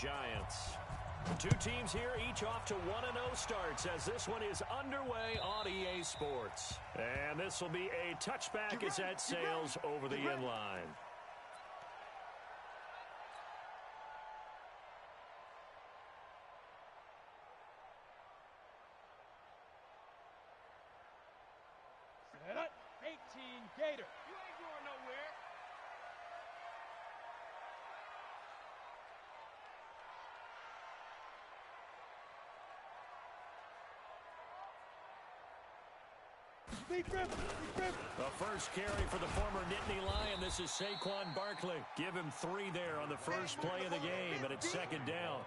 Giants. Two teams here, each off to 1-0 starts as this one is underway on EA Sports. And this will be a touchback as that sails over the end line. Set 18 Gator. You ain't going nowhere. The first carry for the former Nittany Lion. This is Saquon Barkley. Give him 3 there on the first play of the game, and it's second down.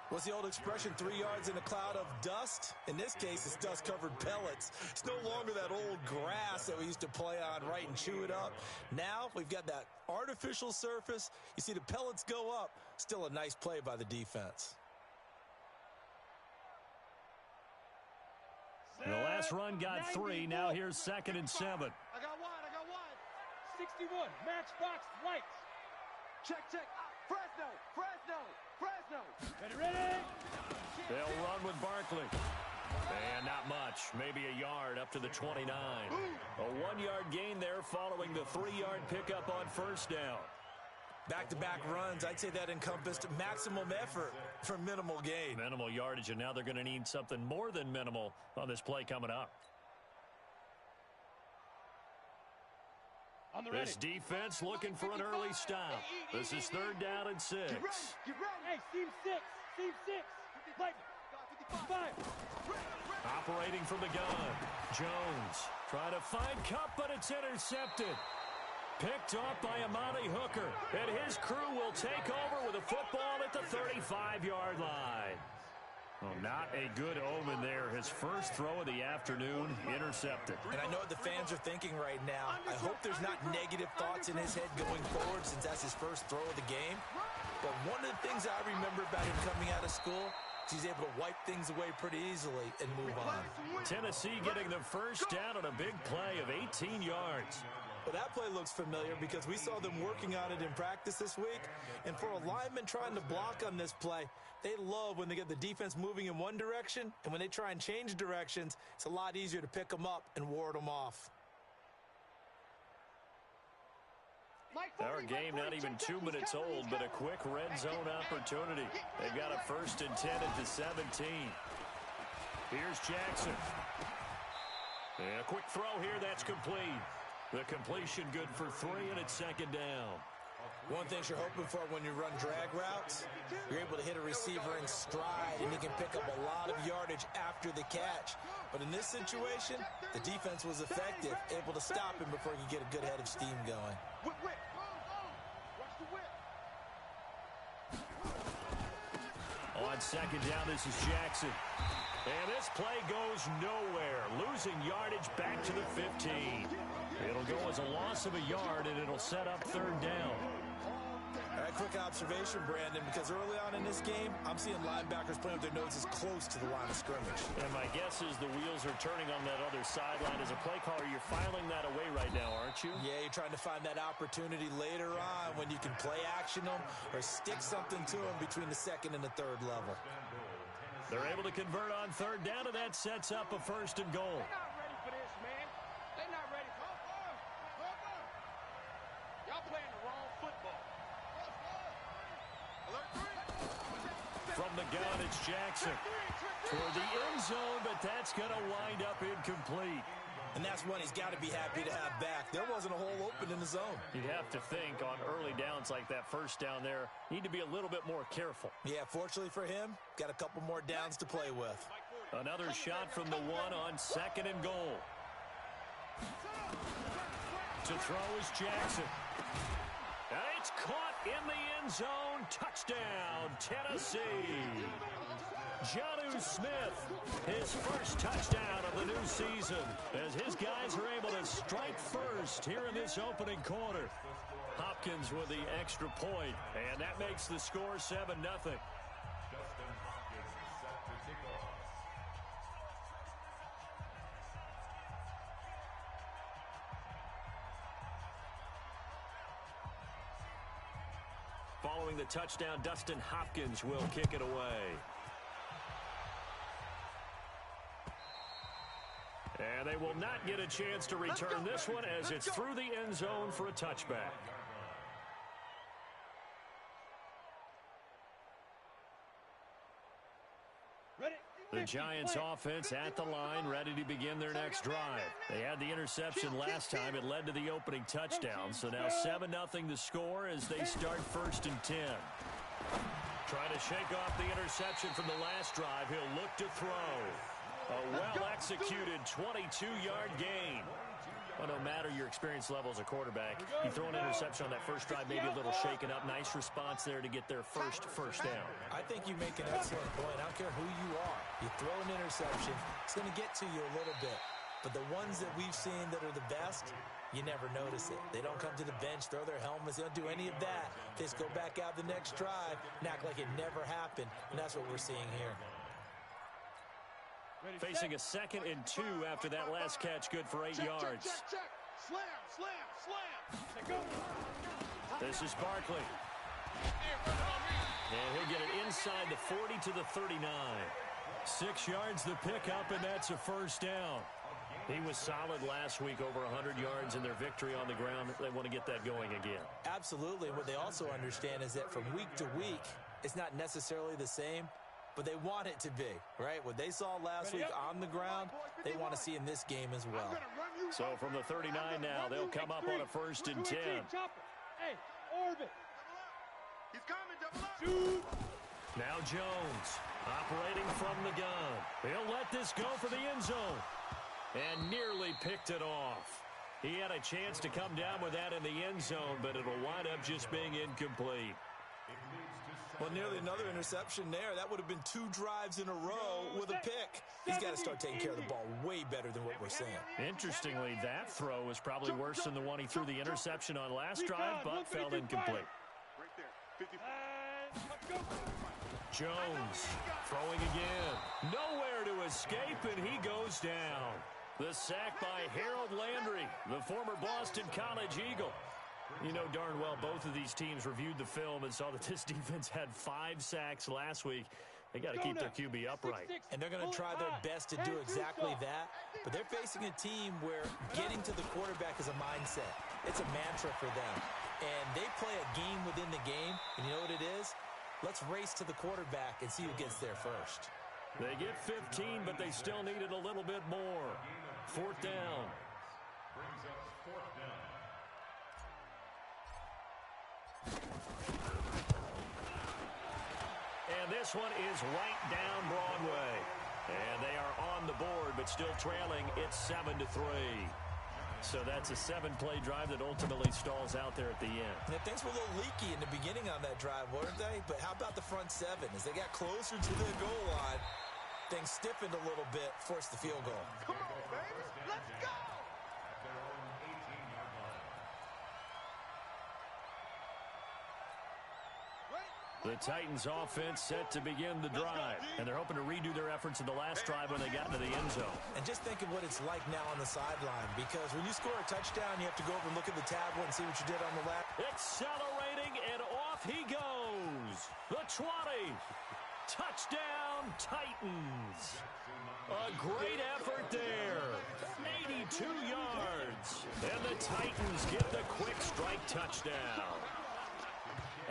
What's the old expression, 3 yards in a cloud of dust? In this case, it's dust-covered pellets. It's no longer that old grass that we used to play on, right, and chew it up. Now we've got that artificial surface. You see the pellets go up. Still a nice play by the defense. The last run got 3. Now here's 2nd and 7. I got one. 61. Matchbox lights. Check. Fresno. Ready. They'll run with Barkley. And not much. Maybe a yard up to the 29. A 1-yard gain there following the 3-yard pickup on first down. Back-to-back runs, I'd say that encompassed maximum effort for minimal gain. Minimal yardage, and now they're going to need something more than minimal on this play coming up. This defense looking for an early stop. This is 3rd down and 6. Get ready. Hey, Team 6. Like 5. Operating from the gun. Jones trying to find Cup, but it's intercepted. Picked off by Amani Hooker. And his crew will take over with a football at the 35-yard line. Well, not a good omen there. His first throw of the afternoon intercepted. And I know what the fans are thinking right now. I hope there's not negative thoughts in his head going forward since that's his first throw of the game. But one of the things I remember about him coming out of school is he's able to wipe things away pretty easily and move on. Tennessee getting the first down on a big play of 18 yards. Well, that play looks familiar because we saw them working on it in practice this week. And for a lineman trying to block on this play, they love when they get the defense moving in one direction. And when they try and change directions, it's a lot easier to pick them up and ward them off. Our game not even 2 minutes old, but a quick red zone opportunity. They've got a 1st and 10 at the 17. Here's Jackson. And a quick throw here, that's complete. The completion good for 3, and it's 2nd down. One thing you're hoping for when you run drag routes, you're able to hit a receiver in stride, and he can pick up a lot of yardage after the catch. But in this situation, the defense was effective, able to stop him before he could get a good head of steam going. On 2nd down, this is Jackson. And this play goes nowhere. Losing yardage back to the 15. It'll go as a loss of a yard, and it'll set up 3rd down. All right, quick observation, Brandon, because early on in this game, I'm seeing linebackers playing with their noses close to the line of scrimmage. And my guess is the wheels are turning on that other sideline. As a play caller, you're filing that away right now, aren't you? Yeah, you're trying to find that opportunity later on when you can play action them or stick something to them between the 2nd and the 3rd level. They're able to convert on 3rd down, and that sets up a 1st and goal. They're not ready for this, man. They're not ready. Y'all playing the wrong football. From the gun, it's Jackson. Toward the end zone, but that's going to wind up incomplete. And that's one he's got to be happy to have back. There wasn't a hole open in the zone. You'd have to think on early downs like that 1st down there, need to be a little bit more careful. Yeah, fortunately for him, got a couple more downs to play with. Another shot from the 1 on 2nd and goal. To throw is Jackson. And it's caught in the end zone. Touchdown, Tennessee. Jonnu Smith, his first touchdown of the new season, as his guys are able to strike first here in this opening quarter. Hopkins with the extra point, and that makes the score 7-0. Following the touchdown, Dustin Hopkins will kick it away. And they will not get a chance to return this one as it's through the end zone for a touchback. The Giants offense at the line, ready to begin their next drive. They had the interception last time. It led to the opening touchdown. So now 7-0 the score as they start 1st and 10. Trying to shake off the interception from the last drive. He'll look to throw. A well-executed 22-yard gain. Well, no matter your experience level as a quarterback, you throw an interception on that first drive, maybe a little shaken up. Nice response there to get their first down. I think you make an excellent point. I don't care who you are. You throw an interception, it's going to get to you a little bit. But the ones that we've seen that are the best, you never notice it. They don't come to the bench, throw their helmets. They don't do any of that. They just go back out the next drive and act like it never happened. And that's what we're seeing here. Facing a 2nd and 2 after that last catch, good for 8 yards. Slam, slam, slam. This is Barkley. And he'll get it inside the 40 to the 39. 6 yards the pickup, and that's a 1st down. He was solid last week, over 100 yards in their victory on the ground. They want to get that going again. Absolutely. What they also understand is that from week to week, it's not necessarily the same, but they want it to be, right? What they saw last week on the ground, they want to see in this game as well. So from the 39 now, they'll come up on a 1st and 10. Hey, orbit. He's coming, double up. Now Jones operating from the gun. He'll let this go for the end zone. And nearly picked it off. He had a chance to come down with that in the end zone, but it'll wind up just being incomplete. Well, nearly another interception there. That would have been 2 drives in a row with a pick. He's got to start taking care of the ball way better than what we're seeing. Interestingly, that throw was probably worse than the one he threw the interception on last drive, but fell incomplete. Jones throwing again. Nowhere to escape, and he goes down. The sack by Harold Landry, the former Boston College Eagle. You know darn well both of these teams reviewed the film and saw that this defense had 5 sacks last week. They got to keep their QB upright. And they're going to try their best to do exactly that. But they're facing a team where getting to the quarterback is a mindset. It's a mantra for them. And they play a game within the game. And you know what it is? Let's race to the quarterback and see who gets there first. They get 15, but they still needed a little bit more. 4th down. And this one is right down Broadway. And they are on the board, but still trailing. It's 7-3. So that's a 7-play drive that ultimately stalls out there at the end. And things were a little leaky in the beginning on that drive, weren't they? But how about the front 7? As they got closer to the goal line, things stiffened a little bit, forced the field goal. Come on, baby. Let's go. The Titans offense set to begin the drive, and they're hoping to redo their efforts in the last drive when they got into the end zone. And just think of what it's like now on the sideline, because when you score a touchdown, you have to go over and look at the tablet and see what you did on the left. Accelerating, and off he goes. The 20. Touchdown, Titans. A great effort there. 82 yards. And the Titans get the quick strike touchdown.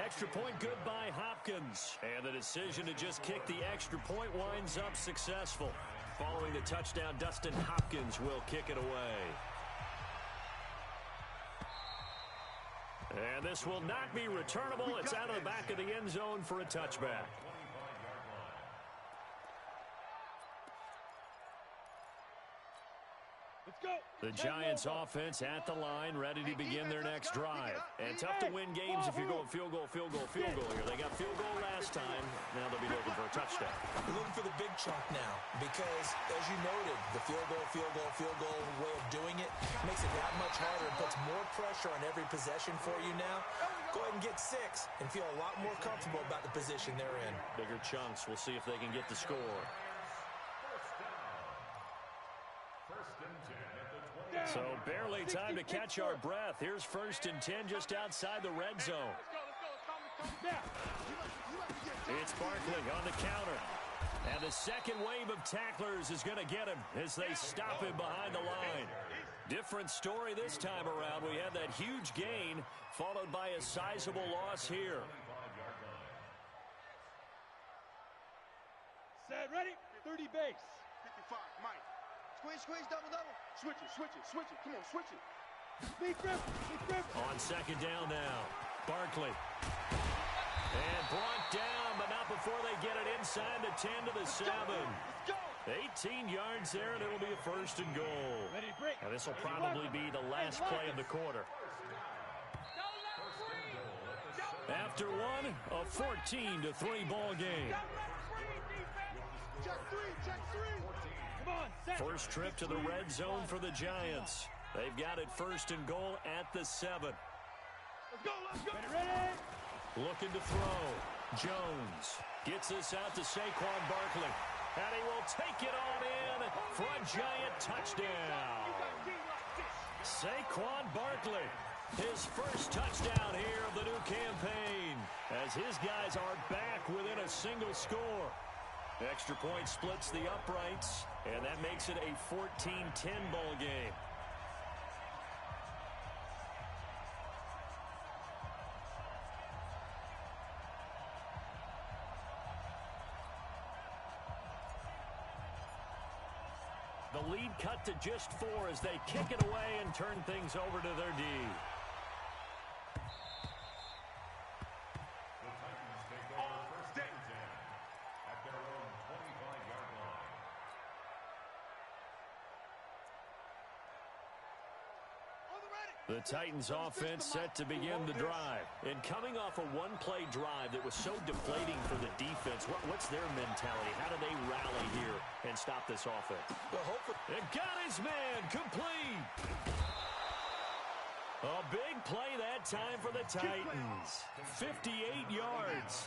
Extra point good by Hopkins. And the decision to just kick the extra point winds up successful. Following the touchdown, Dustin Hopkins will kick it away. And this will not be returnable. It's out of the back of the end zone for a touchback. The Giants offense at the line, ready to begin their next drive. And tough to win games if you're going field goal here. They got field goal last time. Now they'll be looking for a touchdown. They're looking for the big chunk now because, as you noted, the field goal way of doing it makes it that much harder and puts more pressure on every possession for you now. Go ahead and get 6 and feel a lot more comfortable about the position they're in. Bigger chunks. We'll see if they can get the score. So barely time to catch our breath. Here's 1st and 10 just outside the red zone. It's Barkley on the counter. And the second wave of tacklers is going to get him as they stop him behind the line. Different story this time around. We had that huge gain followed by a sizable loss here. Set, ready? 30 base. 55, Mike. Squeeze, double. Switch it. Come on, switch it. Speed grip. On second down now. Barkley. And brought down, but not before they get it inside the 10 to the 7. 18 yards there, and it'll be a first and goal. Ready to break. And this will probably be the last play of the quarter. After one, a 14-3 ball game. Check three. Come on, set. First trip to the red zone for the Giants. They've got it first and goal at the 7. Let's go. Ready. Looking to throw. Jones gets this out to Saquon Barkley. And he will take it on in for a Giant touchdown. Saquon Barkley, his first touchdown here of the new campaign, as his guys are back within a single score. Extra point splits the uprights, and that makes it a 14-10 ball game. The lead cut to just 4 as they kick it away and turn things over to their D. The Titans offense set to begin the drive. And coming off a one-play drive that was so deflating for the defense, what's their mentality? How do they rally here and stop this offense? Well, hopefully. It got his man complete. A big play that time for the Titans. 58 yards.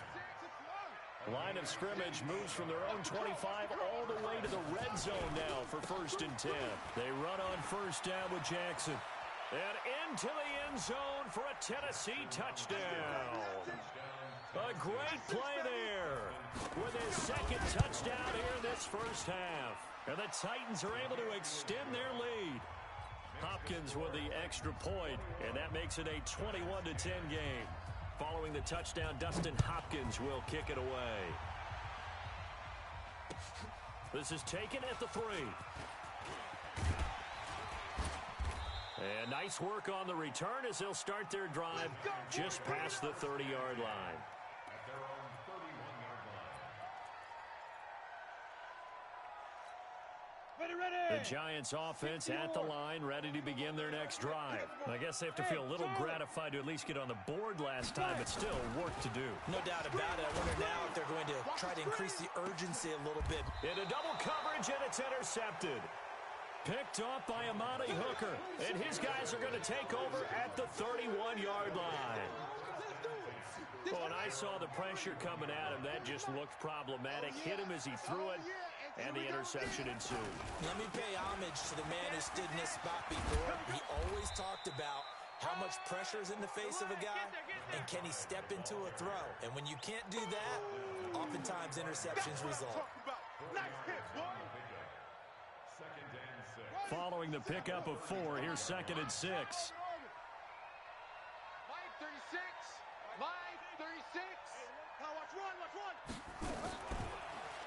Line of scrimmage moves from their own 25 all the way to the red zone now for first and 10. They run on first down with Jackson. And into the end zone for a Tennessee touchdown. A great play there with his second touchdown here in this first half. And the Titans are able to extend their lead. Hopkins with the extra point, and that makes it a 21-10 game. Following the touchdown, Dustin Hopkins will kick it away. This is taken at the 3. And nice work on the return as they'll start their drive just past the 30-yard line. The Giants offense at the line, ready to begin their next drive. I guess they have to feel a little gratified to at least get on the board last time, but still work to do. No doubt about it. I wonder now if they're going to try to increase the urgency a little bit. Into double coverage, and it's intercepted. Picked off by Amani Hooker, and his guys are going to take over at the 31-yard line. Well, and I saw the pressure coming at him. That just looked problematic. Hit him as he threw it, and the interception ensued. Let me pay homage to the man who stood in this spot before. He always talked about how much pressure is in the face of a guy, and can he step into a throw? And when you can't do that, oftentimes interceptions result. Following the pickup of 4, here's second and 6. Line 36. Line 36. Now watch one.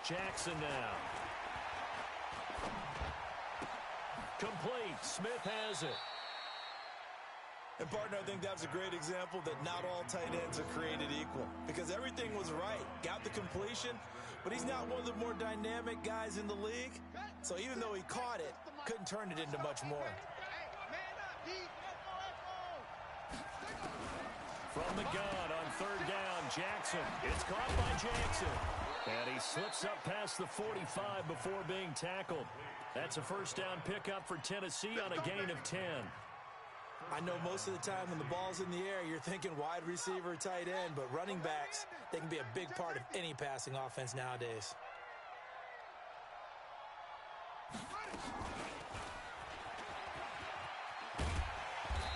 Jackson now. Complete. Smith has it. And, partner, I think that was a great example that not all tight ends are created equal, because everything was right. Got the completion, but he's not one of the more dynamic guys in the league. So even though he caught it, couldn't turn it into much more. From the gun on third down, Jackson. It's caught by Jackson. And he slips up past the 45 before being tackled. That's a first down pickup for Tennessee on a gain of 10. I know most of the time when the ball's in the air, you're thinking wide receiver, tight end, but running backs, they can be a big part of any passing offense nowadays.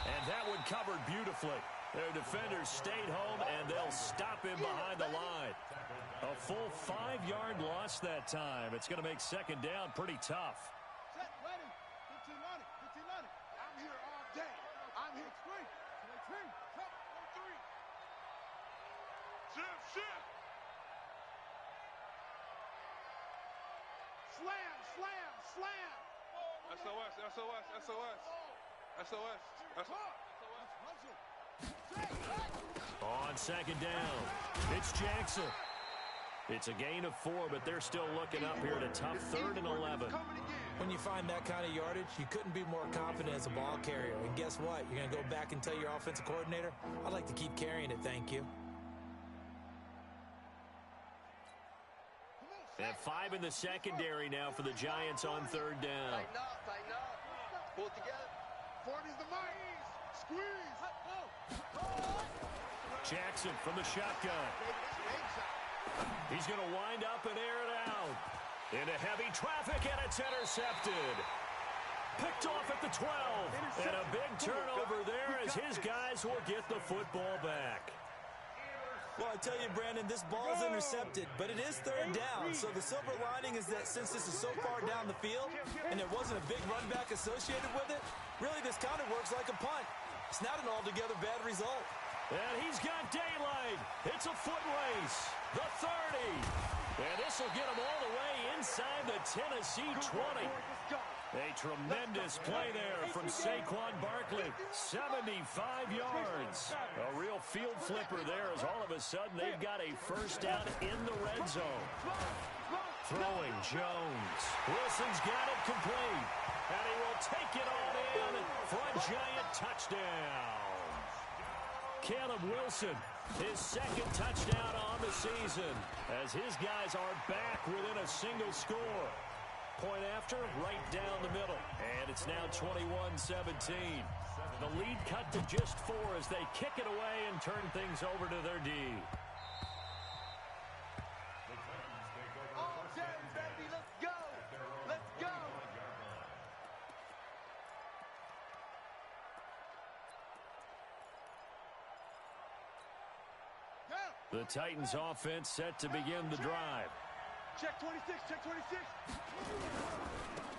And that one covered beautifully. Their defenders stayed home, and they'll stop him behind the line. A full 5-yard loss that time. It's going to make second down pretty tough. Set, ready. 15 on it. 15 on it. I'm here all day. I'm here. Screen. Screen. Set. 1-3. Shift. Slam. On second down, it's Jackson. It's a gain of 4, but they're still looking up here at a tough 3rd and 11. When you find that kind of yardage, you couldn't be more confident as a ball carrier. And guess what? You're going to go back and tell your offensive coordinator, I'd like to keep carrying it, thank you. And 5 in the secondary now for the Giants on 3rd down. Tighten up. Pull it together. 40's the mark. Squeeze. Jackson from the shotgun. He's going to wind up and air it out. Into heavy traffic, and it's intercepted. Picked off at the 12. And a big turnover there as his guys will get the football back. Well, I tell you, Brandon, this ball's intercepted, but it is 3rd down. So the silver lining is that since this is so far down the field and there wasn't a big run back associated with it, really this kind of works like a punt. It's not an altogether bad result. And he's got daylight. It's a foot race. The 30. And this will get him all the way inside the Tennessee 20. A tremendous play there from Saquon Barkley. 75 yards. A real field flipper there as all of a sudden they've got a first down in the red zone. Throwing Jones. Wilson's got it complete. And he will take it on in for a giant touchdown. Caleb Wilson, his 2nd touchdown on the season as his guys are back within a single score. Point after, right down the middle. And it's now 21-17. The lead cut to just 4 as they kick it away and turn things over to their D. All day, baby. Let's go. Let's go. The Titans offense set to begin the drive. Check 26. Check 26.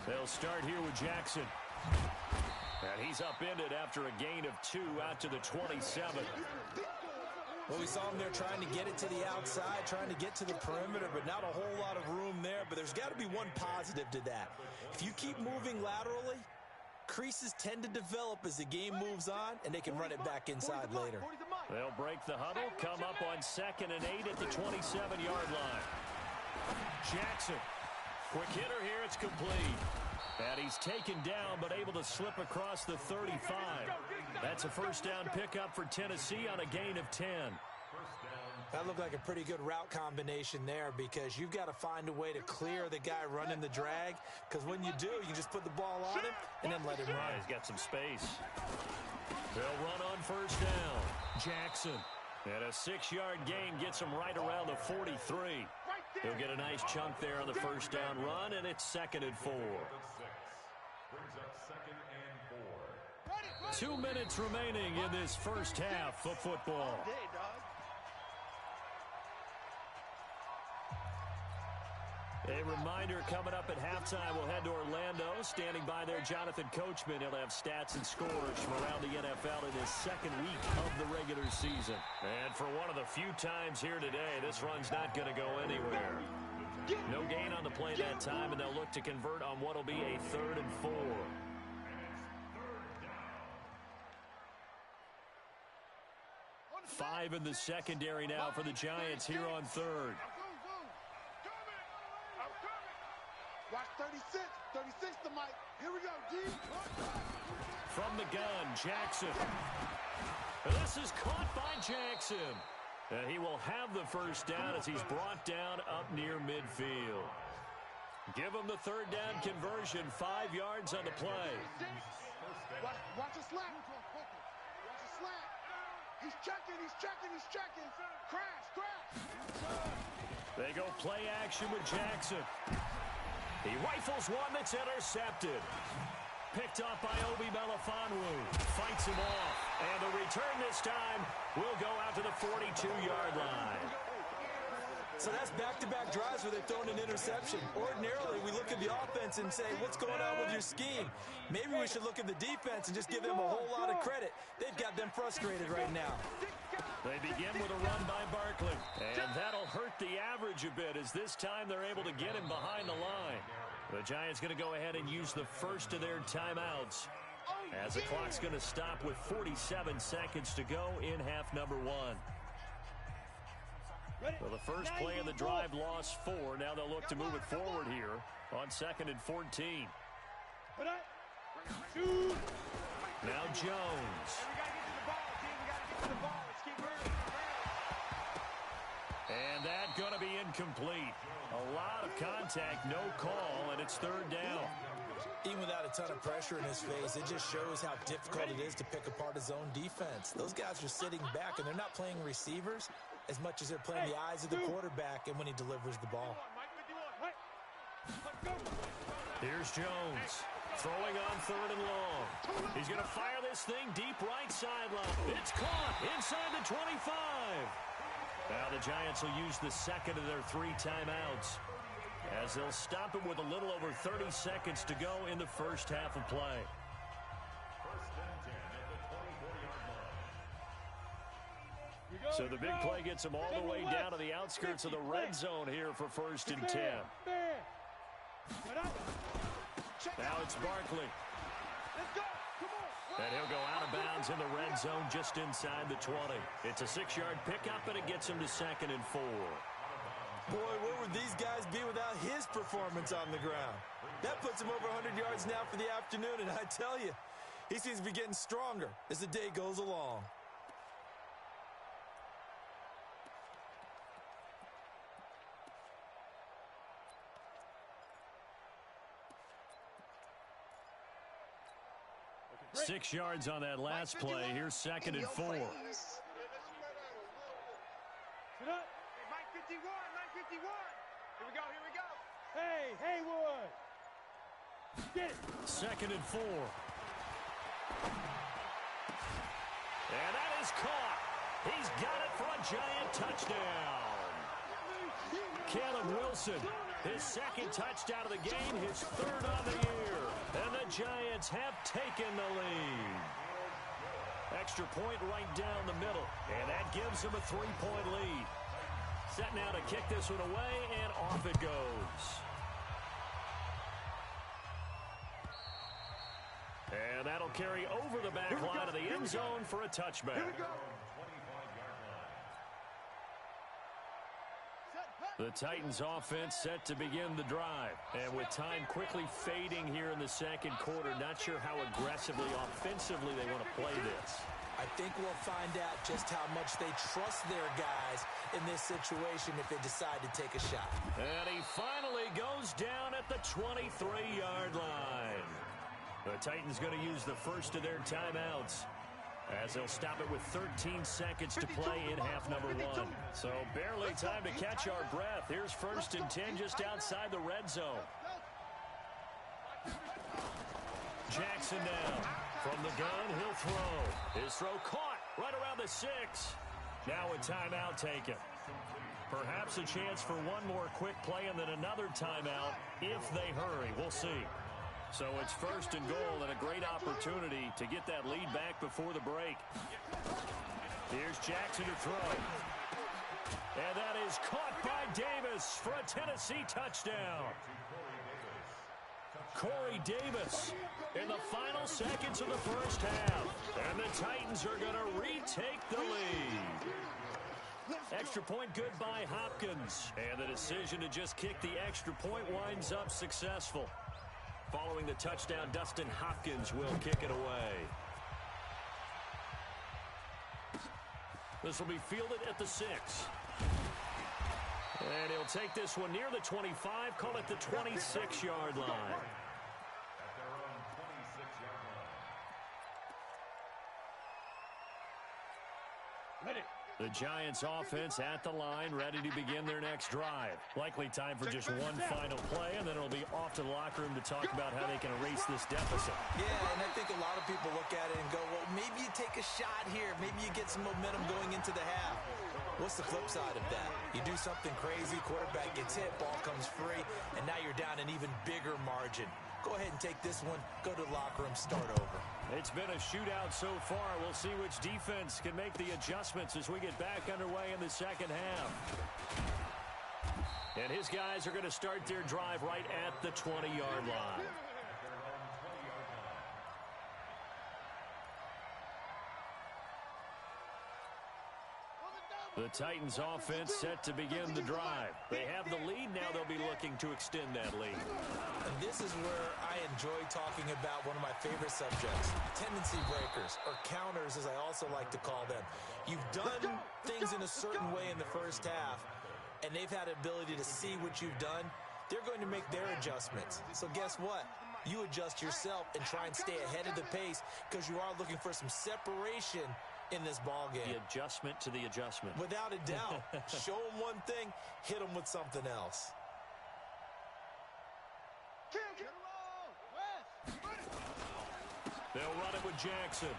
They'll start here with Jackson. And he's upended after a gain of 2 out to the 27. Well, we saw him there trying to get it to the outside, trying to get to the perimeter, but not a whole lot of room there. But there's got to be one positive to that. If you keep moving laterally, creases tend to develop as the game moves on, and they can run it back inside later. They'll break the huddle, come up on 2nd and 8 at the 27-yard line. Jackson, quick hitter here, it's complete. And he's taken down, but able to slip across the 35. That's a first down pickup for Tennessee on a gain of 10. That looked like a pretty good route combination there because you've got to find a way to clear the guy running the drag, because when you do, you just put the ball on him and then let him run. He's got some space. They'll run on first down. Jackson. And a 6-yard gain gets him right around the 43. He'll get a nice chunk there on the first down run, and it's 2nd and 4. 2 minutes remaining in this first half of football. A reminder, coming up at halftime, we'll head to Orlando. Standing by there, Jonathan Coachman. He'll have stats and scores from around the NFL in his 2nd week of the regular season. And for one of the few times here today, this run's not going to go anywhere. No gain on the play that time, and they'll look to convert on what will be a 3rd and 4. Five in the secondary now for the Giants here on 3rd. Watch 36. 36 to Mike. Here we go, D. From the gun, Jackson. This is caught by Jackson. And he will have the first down as he's brought down up near midfield. Give him the 3rd down conversion, 5 yards on the play. Watch a slant. Watch a slant. He's checking. Crash. They go play action with Jackson. He rifles one that's intercepted. Picked up by Obi Melifonwu. Fights him off. And the return this time will go out to the 42-yard line. So that's back-to-back drives where they've thrown an interception. Ordinarily, we look at the offense and say, what's going on with your scheme? Maybe we should look at the defense and just give them a whole lot of credit. They've got them frustrated right now. They begin with a run by Barkley. And that'll hurt the average a bit as this time they're able to get him behind the line. The Giants going to go ahead and use the first of their timeouts as the clock's going to stop with 47 seconds to go in half number one. Well, the first play of the drive lost 4. Now they'll look to move it forward here on 2nd and 14. Now Jones. And that going to be incomplete. A lot of contact, no call, and it's 3rd down. Even without a ton of pressure in his face, it just shows how difficult it is to pick apart his own defense. Those guys are sitting back, and they're not playing receivers as much as they're playing the eyes of the quarterback and when he delivers the ball. Here's Jones throwing on 3rd and long. He's going to fire this thing deep right sideline. It's caught inside the 25. Now the Giants will use the second of their 3 timeouts as they'll stop him with a little over 30 seconds to go in the first half of play. So the big play gets them all the way down to the outskirts of the red zone here for 1st and 10. Now it's Barkley. And he'll go out of bounds in the red zone just inside the 20. It's a 6-yard pickup, and it gets him to 2nd and 4. Boy, where would these guys be without his performance on the ground? That puts him over 100 yards now for the afternoon, and I tell you, he seems to be getting stronger as the day goes along. Six yards on that last play. Here's 2nd and 4. Mike 51. Here we go. Hey, Haywood. Get it. 2nd and 4. And that is caught. He's got it for a Giant touchdown. Caleb Wilson, his 2nd touchdown of the game, his 3rd on the year. And the Giants have taken the lead. Extra point right down the middle. And that gives them a 3-point lead. Set now to kick this one away, and off it goes. And that'll carry over the back line of the end zone for a touchback. The Titans offense set to begin the drive. And with time quickly fading here in the second quarter, not sure how aggressively, offensively they want to play this. I think we'll find out just how much they trust their guys in this situation if they decide to take a shot. And he finally goes down at the 23-yard line. The Titans going to use the first of their timeouts as they'll stop it with 13 seconds to play in half number 1. So barely time to catch our breath. Here's 1st and 10 just outside the red zone. Jackson now. From the gun, he'll throw. His throw caught right around the 6. Now a timeout taken. Perhaps a chance for one more quick play and then another timeout if they hurry. We'll see. So it's 1st and goal and a great opportunity to get that lead back before the break. Here's Jackson to throw. And that is caught by Davis for a Tennessee touchdown. Corey Davis in the final seconds of the first half. And the Titans are going to retake the lead. Extra point good by Hopkins. And the decision to just kick the extra point winds up successful. Following the touchdown, Dustin Hopkins will kick it away. This will be fielded at the 6. And he'll take this one near the 25, call it the 26-yard line. Ready. The Giants offense at the line, ready to begin their next drive. Likely time for just one final play, and then it'll be off to the locker room to talk about how they can erase this deficit. Yeah, and I think a lot of people look at it and go, well, maybe you take a shot here. Maybe you get some momentum going into the half. What's the flip side of that? You do something crazy, quarterback gets hit, ball comes free, and now you're down an even bigger margin. Go ahead and take this one, go to the locker room, start over. It's been a shootout so far. We'll see which defense can make the adjustments as we get back underway in the second half. And his guys are going to start their drive right at the 20-yard line. The Titans offense set to begin the drive. They have the lead. Now they'll be looking to extend that lead. And this is where I enjoy talking about one of my favorite subjects, tendency breakers, or counters as I also like to call them. You've done things in a certain way in the first half, and they've had the ability to see what you've done. They're going to make their adjustments. So guess what? You adjust yourself and try and stay ahead of the pace because you are looking for some separation in this ball game. The adjustment to the adjustment. Without a doubt. Show them one thing, hit them with something else. They'll run it with Jackson.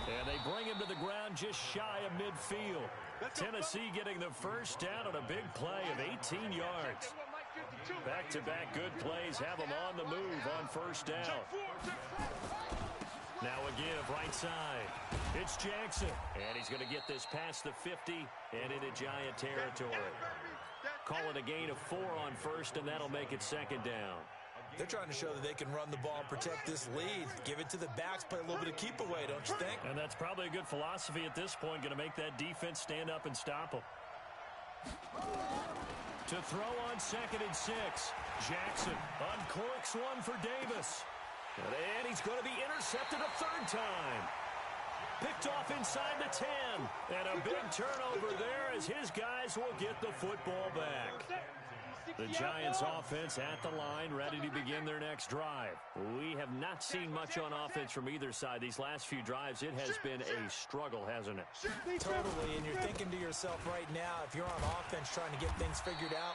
And they bring him to the ground just shy of midfield. Tennessee getting the first down on a big play of 18 yards. Back-to-back good plays have them on the move on first down. Now a give right side. It's Jackson. And he's going to get this past the 50 and into Giant territory. Call it a gain of 4 on first, and that'll make it second down. They're trying to show that they can run the ball and protect this lead. Give it to the backs, play a little bit of keep away, don't you think? And that's probably a good philosophy at this point, going to make that defense stand up and stop them. To throw on 2nd and 6. Jackson uncorks one for Davis. And he's going to be intercepted a third time. Picked off inside the 10. And a big turnover there as his guys will get the football back. The Giants offense at the line, ready to begin their next drive. We have not seen much on offense from either side. These last few drives, it has been a struggle, hasn't it? Totally, and you're thinking to yourself right now, if you're on offense trying to get things figured out,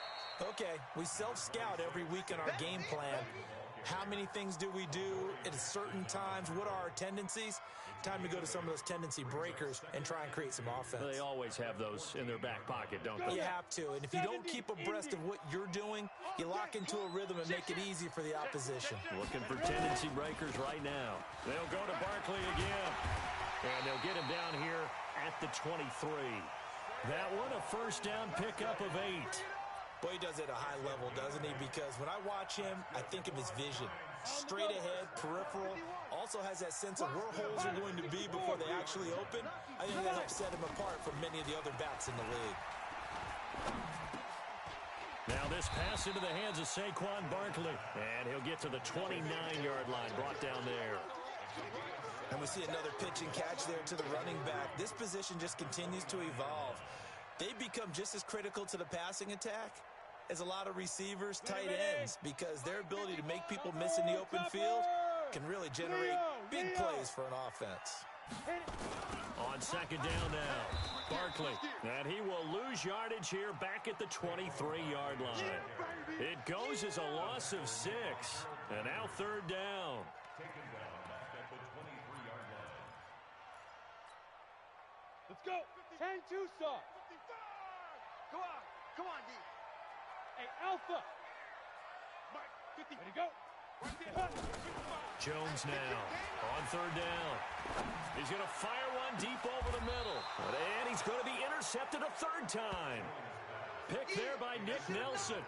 okay, we self-scout every week in our game plan. How many things do we do at certain times? What are our tendencies? Time to go to some of those tendency breakers and try and create some offense. They always have those in their back pocket, don't they? You have to, and if you don't keep abreast of what you're doing, you lock into a rhythm and make it easy for the opposition. Looking for tendency breakers right now. They'll go to Barkley again, and they'll get him down here at the 23. That one a first down pickup of 8. Boy, he does it at a high level, doesn't he? Because when I watch him, I think of his vision. Straight ahead, peripheral, also has that sense of where holes are going to be before they actually open. I think that helps set him apart from many of the other backs in the league. Now this pass into the hands of Saquon Barkley. And he'll get to the 29-yard line, brought down there. And we see another pitch and catch there to the running back. This position just continues to evolve. They become just as critical to the passing attack as a lot of receivers, tight ends, because their ability to make people miss in the open field can really generate big plays for an offense. On second down now, Barkley, and he will lose yardage here back at the 23-yard line. It goes as a loss of 6, and now third down. Let's go. 10-2 saw. Come on, D. Hey, Alpha. Ready to go. Jones now on third down. He's going to fire one deep over the middle. And he's going to be intercepted a third time. Picked there by Nick Nelson.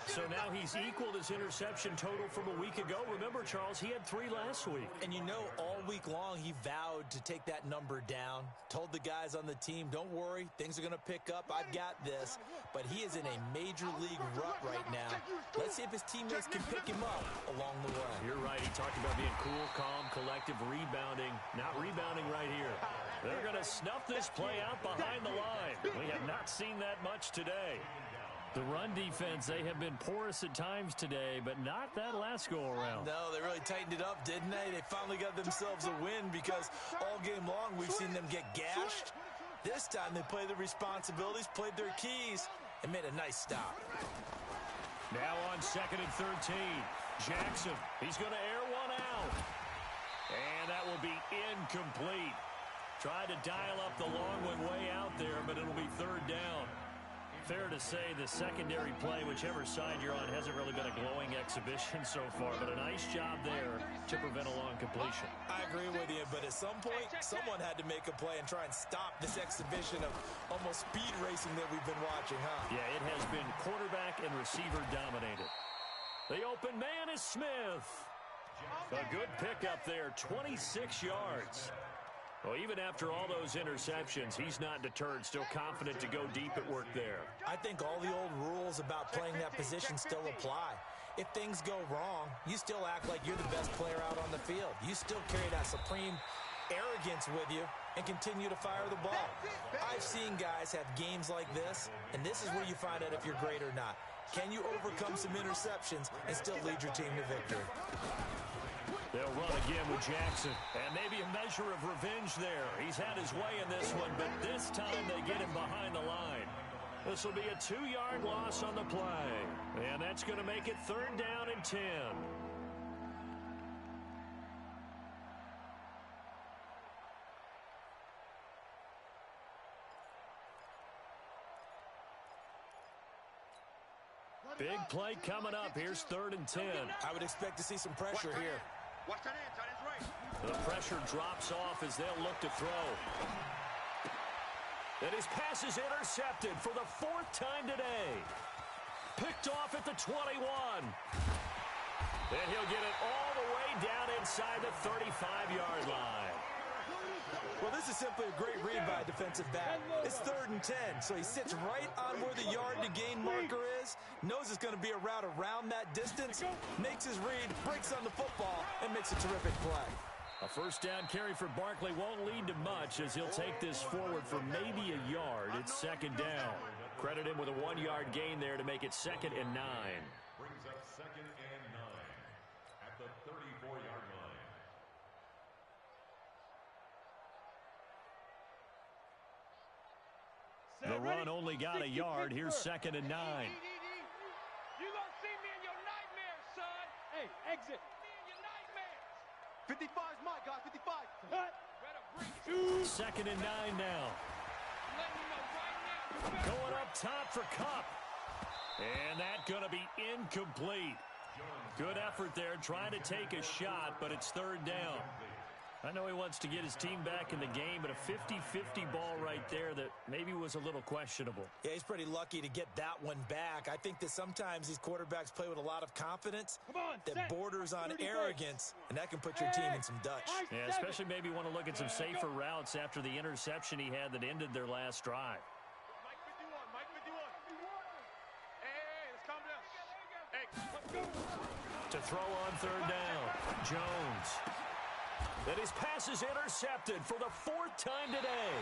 So now he's equaled his interception total from a week ago. Remember, Charles, he had 3 last week. And you know, all week long he vowed to take that number down. Told the guys on the team, don't worry, things are going to pick up. I've got this. But he is in a major league rut right now. Let's see if his teammates can pick him up along the way. You're right. He talked about being cool, calm, collective, rebounding. Not rebounding right here. They're going to snuff this play out behind the line. We have not seen that much today. The run defense, they have been porous at times today, but not that last go-around. No, they really tightened it up, didn't they? They finally got themselves a win because all game long we've seen them get gashed. This time they played their responsibilities, played their keys, and made a nice stop. Now on 2nd and 13. Jackson, he's going to air one out. And that will be incomplete. Tried to dial up the long one way out there, but it'll be 3rd down. Fair to say the secondary play, whichever side you're on, hasn't really been a glowing exhibition so far, but a nice job there to prevent a long completion. I agree with you, but at some point, someone had to make a play and try and stop this exhibition of almost speed racing that we've been watching, huh? Yeah, it has been quarterback and receiver dominated. The open man is Smith. A good pickup there, 26 yards. Well, even after all those interceptions, he's not deterred, still confident to go deep at work there. I think all the old rules about playing that position still apply. If things go wrong, you still act like you're the best player out on the field. You still carry that supreme arrogance with you and continue to fire the ball. I've seen guys have games like this, and this is where you find out if you're great or not. Can you overcome some interceptions and still lead your team to victory? They'll run again with Jackson, and maybe a measure of revenge there. He's had his way in this one, but this time they get him behind the line. This will be a 2-yard loss on the play, and that's going to make it 3rd down and 10. Big play coming up. Here's 3rd and 10. I would expect to see some pressure here. Watch that end, tight end's right. The pressure drops off as they'll look to throw. And his pass is intercepted for the 4th time today. Picked off at the 21. And he'll get it all the way down inside the 35-yard line. Well, this is simply a great read by a defensive back. It's 3rd and 10, so he sits right on where the yard-to-gain marker is, knows it's going to be a route around that distance, makes his read, breaks on the football, and makes a terrific play. A 1st down carry for Barkley won't lead to much as he'll take this forward for maybe a yard. It's 2nd down. Credit him with a 1-yard gain there to make it 2nd and 9. Brings up 2nd and 9 at the 34-yard line. The run only got a yard. Here's 2nd and 9. You gonna see me in your nightmares, son. Hey, exit. Me in your nightmares. 55's my guy, 55. Cut. Better bring 2nd and 9 now. Let me know right now. Going up top for Kupp. And that's going to be incomplete. Good effort there, trying to take a shot, but it's 3rd down. I know he wants to get his team back in the game, but a 50-50 ball right there that maybe was a little questionable. Yeah, he's pretty lucky to get that one back. I think that sometimes these quarterbacks play with a lot of confidence that borders on arrogance, and that can put your team in some Dutch. Yeah, especially maybe want to look at some safer routes after the interception he had that ended their last drive. Mike 51, Mike 51. Hey, let's calm down. Hey, let's go. To throw on 3rd down, Jones. And his pass is intercepted for the 4th time today.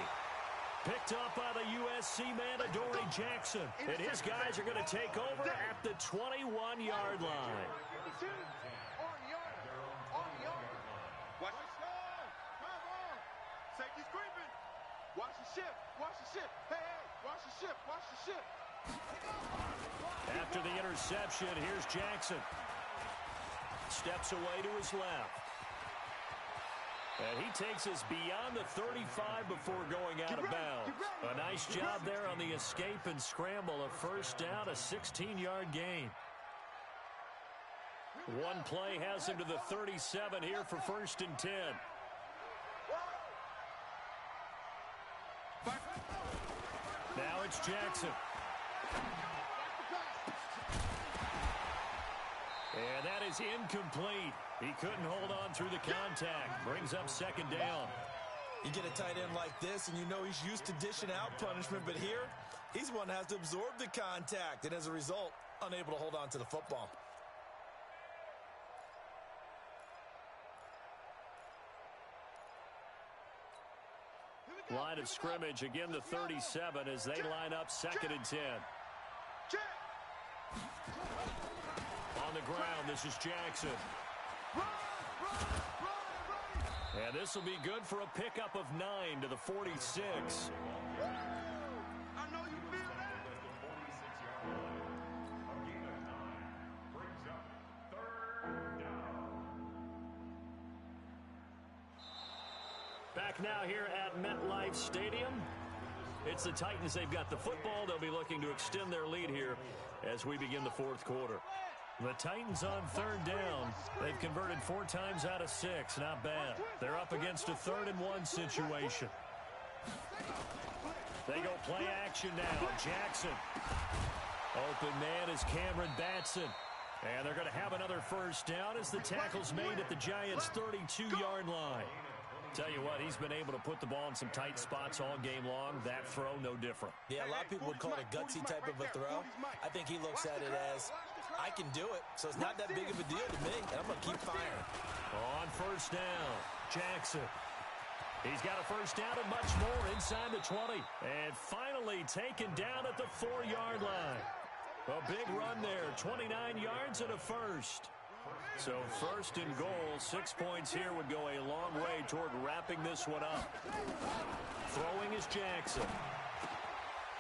Picked up by the USC man, Adoree Jackson. And his guys are going to take over at the 21-yard line. On yard. Watch the shot. Come on. Safety's creeping. Watch the ship. Watch the ship. Hey, watch the ship. Watch the ship. After the interception, here's Jackson. Steps away to his left. And he takes us beyond the 35 before going out of bounds. A nice job there on the escape and scramble. A 1st down, a 16-yard gain. One play has him to the 37 here for 1st and 10. Now it's Jackson. And that is incomplete. He couldn't hold on through the contact. Brings up 2nd down. You get a tight end like this, and you know he's used to dishing out punishment, but here, he's one that has to absorb the contact, and as a result, unable to hold on to the football. Line of scrimmage, again the 37 as they line up 2nd and 10. Check. On the ground, this is Jackson. And this will be good for a pickup of 9 to the 46. I know you feel that. Back now here at MetLife Stadium. It's the Titans. They've got the football. They'll be looking to extend their lead here as we begin the fourth quarter. The Titans on third down. They've converted 4 times out of 6. Not bad. They're up against a 3rd-and-1 situation. They go play action now. Jackson. Open man is Cameron Batson. And they're going to have another first down as the tackle's made at the Giants' 32-yard line. Tell you what, he's been able to put the ball in some tight spots all game long. That throw, no different. Yeah, a lot of people would call it a gutsy type of a throw. I think he looks at it as, I can do it, so it's not that big of a deal to me, and I'm going to keep firing. On first down, Jackson. He's got a first down and much more inside the 20. And finally taken down at the 4-yard line. A big run there, 29 yards and a first. So first and goal, 6 points here would go a long way toward wrapping this one up. Throwing is Jackson.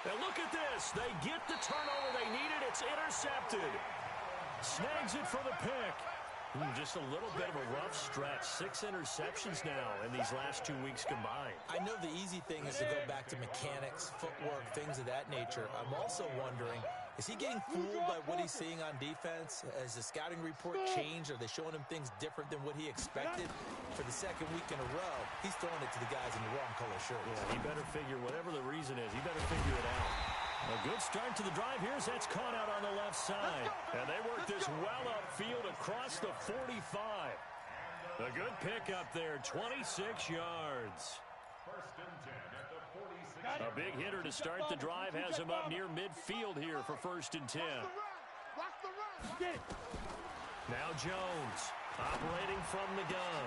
And look at this. They get the turnover they needed. It's intercepted. Snags it for the pick. Just a little bit of a rough stretch. 6 interceptions now in these last 2 weeks combined. I know the easy thing is to go back to mechanics, footwork, things of that nature. I'm also wondering, is he getting fooled by what he's seeing on defense? Has the scouting report changed? Are they showing him things different than what he expected? For the second week in a row, he's throwing it to the guys in the wrong color shirts. Yeah, he better figure, whatever the reason is, he better figure it out. A good start to the drive. Here's that's caught out on the left side. And they work this well upfield across the 45. A good pickup there, 26 yards. A big hitter to start the drive has him up near midfield here for 1st and 10. Now Jones operating from the gun.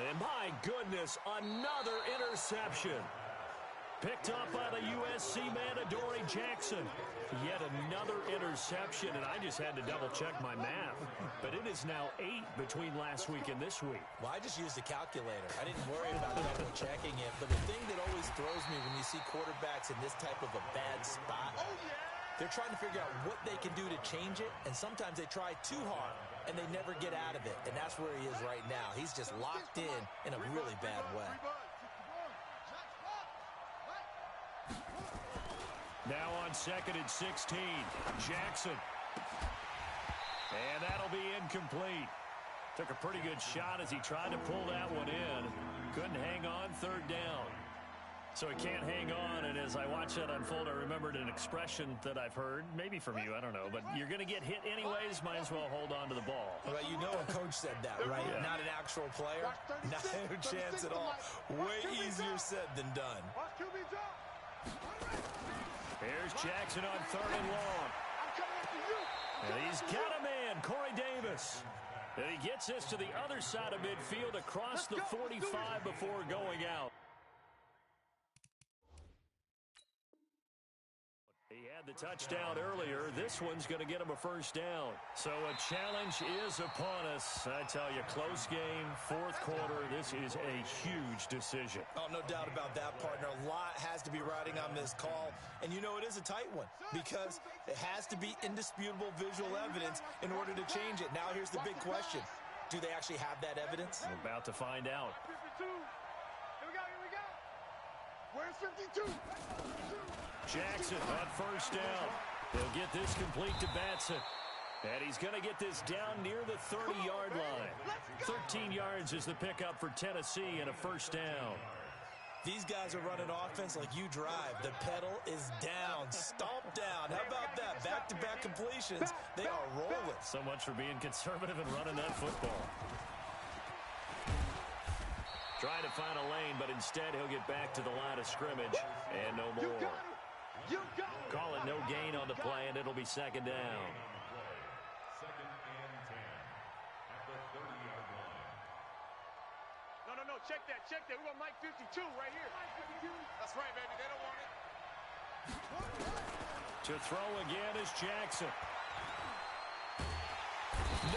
And my goodness, another interception. Picked up by the USC man, Adoree Jackson. Yet another interception, and I just had to double-check my math. But it is now 8 between last week and this week. Well, I just used a calculator. I didn't worry about double-checking it. But the thing that always throws me when you see quarterbacks in this type of a bad spot, they're trying to figure out what they can do to change it, and sometimes they try too hard, and they never get out of it. And that's where he is right now. He's just locked in a really bad way. Now on 2nd and 16, Jackson. And that'll be incomplete. Took a pretty good shot as he tried to pull that one in. Couldn't hang on 3rd down. So he can't hang on, and as I watch that unfold, I remembered an expression that I've heard, maybe from you, I don't know, but you're going to get hit anyways, might as well hold on to the ball. Well, you know a coach said that, right? Yeah. Not an actual player. Not a chance at all. Way easier said than done. Here's Jackson on 3rd and long. And he's got a man, Corey Davis. And he gets this to the other side of midfield across the 45 before going out. He had the touchdown earlier. This one's going to get him a first down. So a challenge is upon us. I tell you, close game, 4th quarter. This is a huge decision. Oh, no doubt about that, partner. A lot has to be riding on this call. And you know it is a tight one because it has to be indisputable visual evidence in order to change it. Now here's the big question. Do they actually have that evidence? We're about to find out. Here we go. Where's 52? Jackson on first down. They'll get this complete to Batson. And he's going to get this down near the 30-yard line. 13 yards is the pickup for Tennessee and a first down. These guys are running offense like you drive. The pedal is down, stomped down. How about that? Back-to-back completions. They are rolling. So much for being conservative and running that football. Trying to find a lane, but instead he'll get back to the line of scrimmage and no more. Call it no gain on the play, and it'll be 2nd down. 2nd and 10 at the 30-yard line. No. Check that. We want Mike 52 right here. That's right, baby. They don't want it. To throw again is Jackson.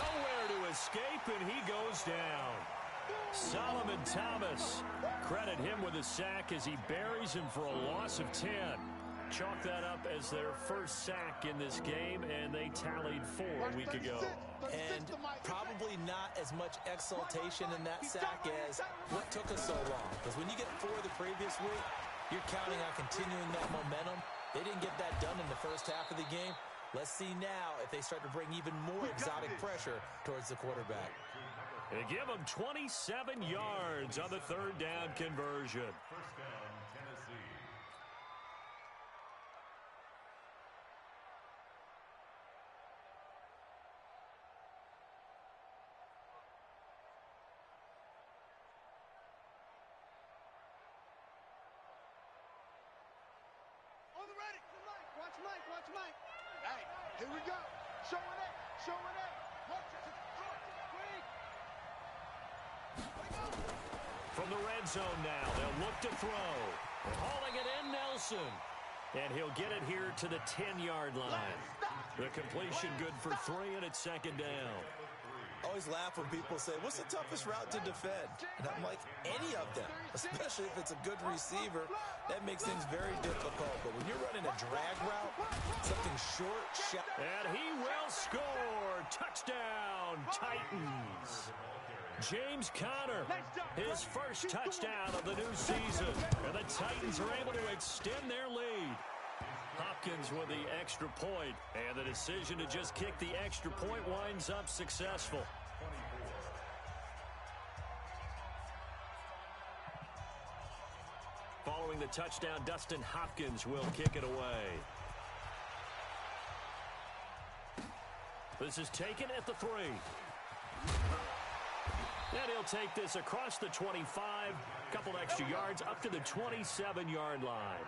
Nowhere to escape, and he goes down. Solomon Thomas, credit him with a sack as he buries him for a loss of 10. Chalk that up as their first sack in this game, and they tallied 4 a week ago. And probably not as much exultation in that sack as what took us so long. Because when you get 4 the previous week, you're counting on continuing that momentum. They didn't get that done in the first half of the game. Let's see now if they start to bring even more exotic pressure towards the quarterback. They give them 27 yards on the third down conversion. First down, Tennessee. On the ready. Watch Mike. Watch Mike. Hey, here we go. Showing it. Showing it. Watch it. From the red zone now, they'll look to throw. Hauling it in, Nelson. And he'll get it here to the 10-yard line. The completion good for 3, and it's second down. I always laugh when people say, what's the toughest route to defend? And I'm like, any of them, especially if it's a good receiver. That makes things very difficult. But when you're running a drag route, something short, and he will score. Touchdown, Titans. James Conner, his first touchdown of the new season. And the Titans are able to extend their lead. Hopkins with the extra point, and the decision to just kick the extra point winds up successful. Following the touchdown, Dustin Hopkins will kick it away. This is taken at the 3. And he'll take this across the 25, couple extra yards up to the 27-yard line.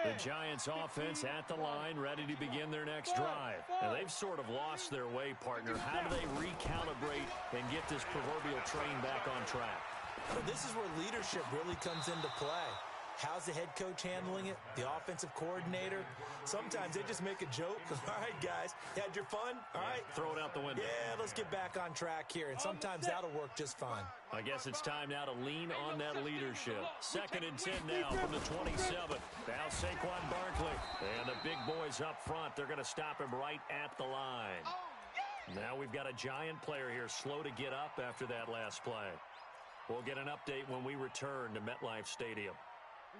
The Giants offense at the line, ready to begin their next drive. Now, they've sort of lost their way, partner. How do they recalibrate and get this proverbial train back on track? Well, this is where leadership really comes into play. How's the head coach handling it? The offensive coordinator? Sometimes they just make a joke. All right, guys, you had your fun? All right. Throw it out the window. Yeah, let's get back on track here. And sometimes that'll work just fine. I guess it's time now to lean on that leadership. Second and 10 now from the 27. Now Saquon Barkley. And the big boys up front. They're going to stop him right at the line. Now we've got a Giant player here slow to get up after that last play. We'll get an update when we return to MetLife Stadium.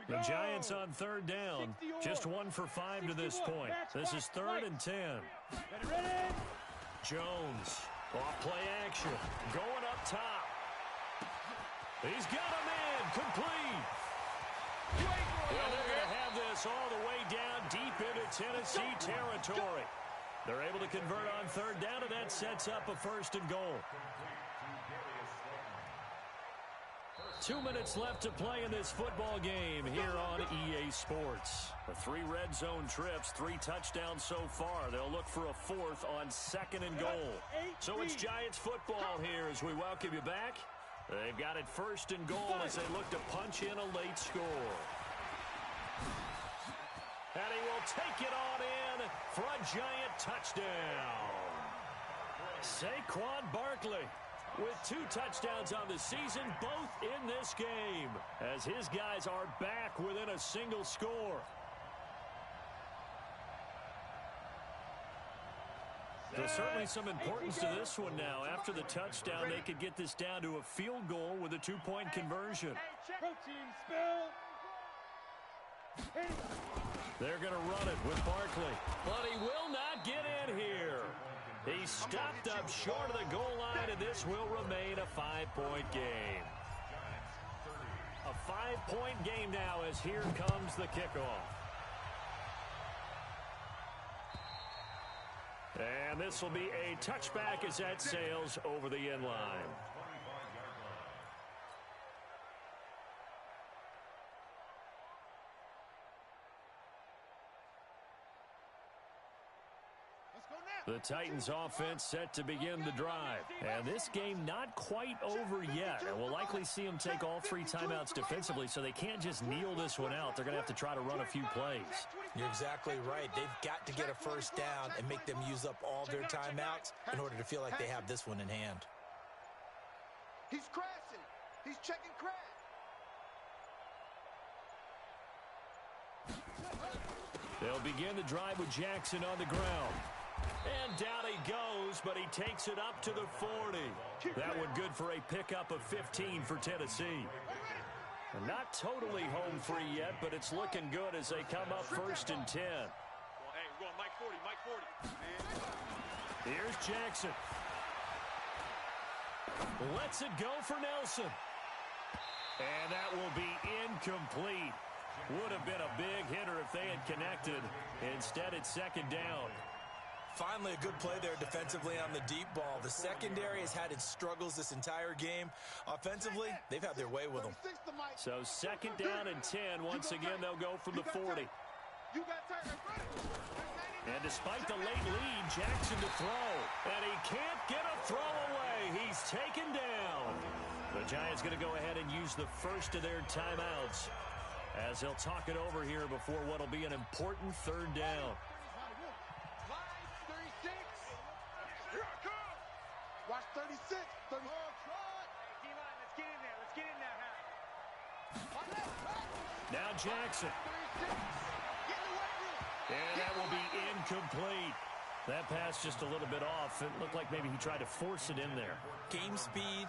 The Giants on third down, just 1 for 5 to this point. This is 3rd and 10. Jones, off play action, going up top. He's got him in, complete. Well, they're going to have this all the way down deep into Tennessee territory. They're able to convert on third down, and that sets up a 1st and goal. 2 minutes left to play in this football game here on EA Sports. 3 red zone trips, 3 touchdowns so far. They'll look for a 4th on 2nd and goal. So it's Giants football here as we welcome you back. They've got it 1st and goal as they look to punch in a late score. And he will take it on in for a Giant touchdown. Saquon Barkley with 2 touchdowns on the season, both in this game, as his guys are back within a single score. There's certainly some importance to this one now. After the touchdown, they could get this down to a field goal with a 2-point conversion. They're going to run it with Barkley, but he will not get in here. He stopped up short of the goal line, and this will remain a 5-point game. A 5-point game now as here comes the kickoff. And this will be a touchback as that sails over the end line. The Titans offense set to begin the drive. And this game not quite over yet. And we'll likely see them take all 3 timeouts defensively, so they can't just kneel this one out. They're going to have to try to run a few plays. You're exactly right. They've got to get a first down and make them use up all their timeouts in order to feel like they have this one in hand. He's crashing. He's checking crash. They'll begin the drive with Jackson on the ground. And down he goes, but he takes it up to the 40. That one good for a pickup of 15 for Tennessee. They're not totally home free yet, but it's looking good as they come up 1st and 10. Hey, we're going Mike 40, Mike 40. Here's Jackson. Lets it go for Nelson. And that will be incomplete. Would have been a big hitter if they had connected. Instead, it's 2nd down. Finally, a good play there defensively on the deep ball. The secondary has had its struggles this entire game. Offensively, they've had their way with them. So 2nd down and 10. Once again, they'll go from the 40. And despite the late lead, Jackson to throw. And he can't get a throw away. He's taken down. The Giants going to go ahead and use the first of their timeouts as they'll talk it over here before what will be an important 3rd down. Watch 36. 30. Hey, D-line, let's get in there. Let's get in there, Now Jackson. And that will be incomplete. That pass just a little bit off. It looked like maybe he tried to force it in there. Game speed,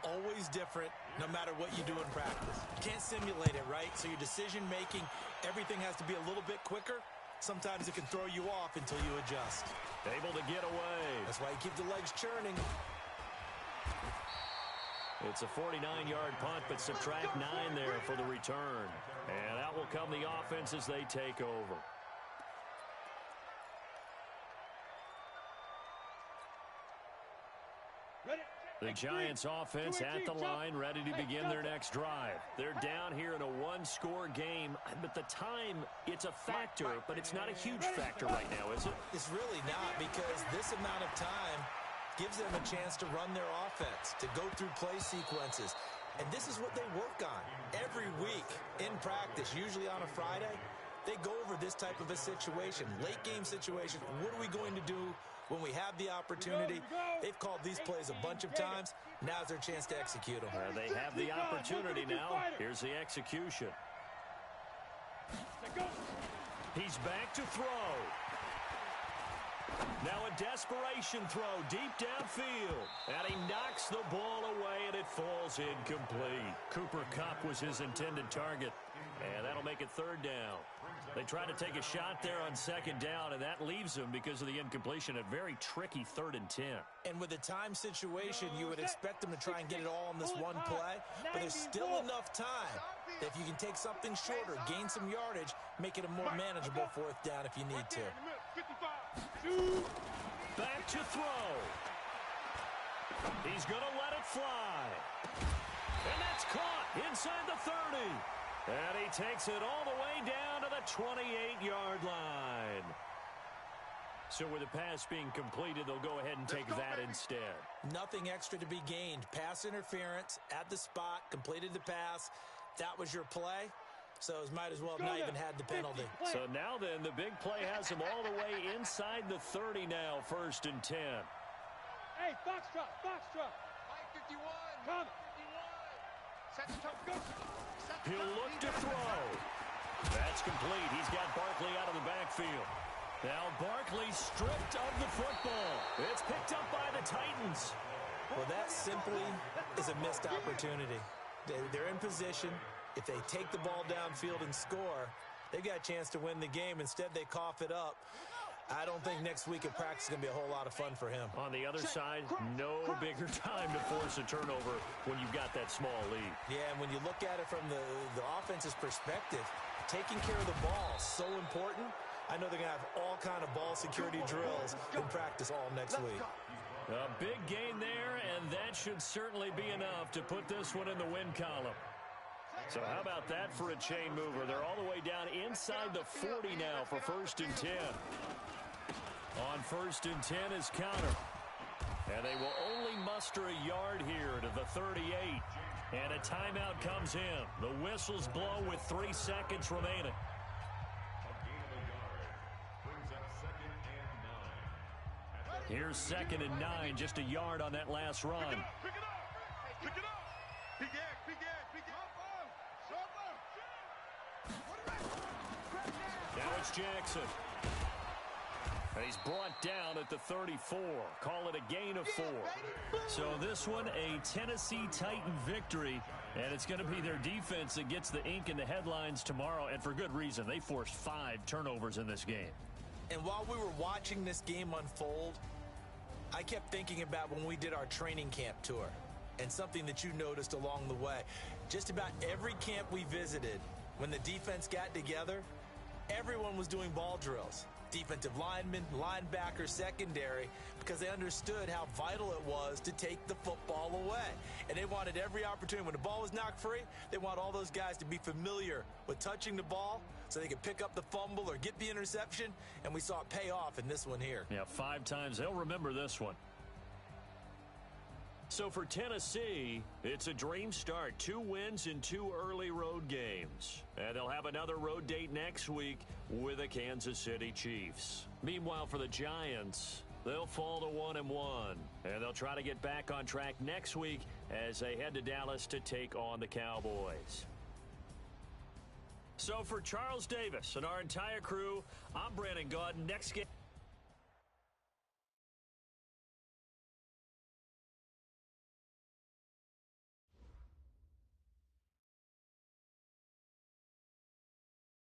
always different, no matter what you do in practice. You can't simulate it, right? So your decision-making, everything has to be a little bit quicker. Sometimes it can throw you off until you adjust. Able to get away. That's why you keep the legs churning. It's a 49-yard punt, but subtract 9 there for the return. And out will come the offense as they take over. The Giants offense at the line, ready to begin their next drive. They're down here in a 1-score game, but the time, it's a factor, but it's not a huge factor right now, is it? It's really not, because this amount of time gives them a chance to run their offense, to go through play sequences. And this is what they work on every week in practice, usually on a Friday. They go over this type of a situation, late game situation. What are we going to do when we have the opportunity? They've called these plays a bunch of times. Now's their chance to execute them. They have the opportunity now. Here's the execution. He's back to throw. Now a desperation throw deep downfield. And he knocks the ball away, and it falls incomplete. Cooper Kupp was his intended target. And that'll make it 3rd down. They try to take a shot there on 2nd down, and that leaves them, because of the incompletion, a very tricky 3rd and 10. And with the time situation, you would expect them to try and get it all in this one play, but there's still enough time that if you can take something shorter, gain some yardage, make it a more manageable 4th down if you need to. Back to throw. He's going to let it fly. And that's caught inside the 30. And he takes it all the way down to the 28-yard line. So with the pass being completed, they'll go ahead and take that instead. Nothing extra to be gained. Pass interference at the spot, completed the pass. That was your play. So it might as well have not even had the penalty. So now then, the big play has him all the way inside the 30 now, 1st and 10. Hey, Foxtrot, Foxtrot. Mike 51. Come. 51. Set the top. Go. He'll look to throw. That's complete. He's got Barkley out of the backfield. Now Barkley stripped of the football. It's picked up by the Titans. Well, that simply is a missed opportunity. They're in position. If they take the ball downfield and score, they've got a chance to win the game. Instead, they cough it up. I don't think next week at practice is going to be a whole lot of fun for him. On the other side, no bigger time to force a turnover when you've got that small lead. Yeah, and when you look at it from the offense's perspective, taking care of the ball is so important. I know they're going to have all kind of ball security drills in practice all next week. A big gain there, and that should certainly be enough to put this one in the win column. So how about that for a chain mover? They're all the way down inside the 40 now for 1st and 10. On 1st and 10 is Counter. And they will only muster a yard here to the 38. And a timeout comes in. The whistles blow with 3 seconds remaining. Here's 2nd and 9, just a yard on that last run. Pick it up. Pick it up. Big egg. Big egg. Big egg. Now it's Jackson. And he's brought down at the 34. Call it a gain of 4. So this one, a Tennessee Titan victory. And it's going to be their defense that gets the ink in the headlines tomorrow. And for good reason. They forced 5 turnovers in this game. And while we were watching this game unfold, I kept thinking about when we did our training camp tour. And something that you noticed along the way. Just about every camp we visited, when the defense got together, everyone was doing ball drills. Defensive linemen, linebackers, secondary, because they understood how vital it was to take the football away. And they wanted every opportunity. When the ball was knocked free, they want all those guys to be familiar with touching the ball so they could pick up the fumble or get the interception, and we saw it pay off in this one here. Yeah, 5 times. They'll remember this one. So for Tennessee, it's a dream start. 2 wins in 2 early road games. And they'll have another road date next week with the Kansas City Chiefs. Meanwhile, for the Giants, they'll fall to 1-1. And they'll try to get back on track next week as they head to Dallas to take on the Cowboys. So for Charles Davis and our entire crew, I'm Brandon Gaudin. Next game.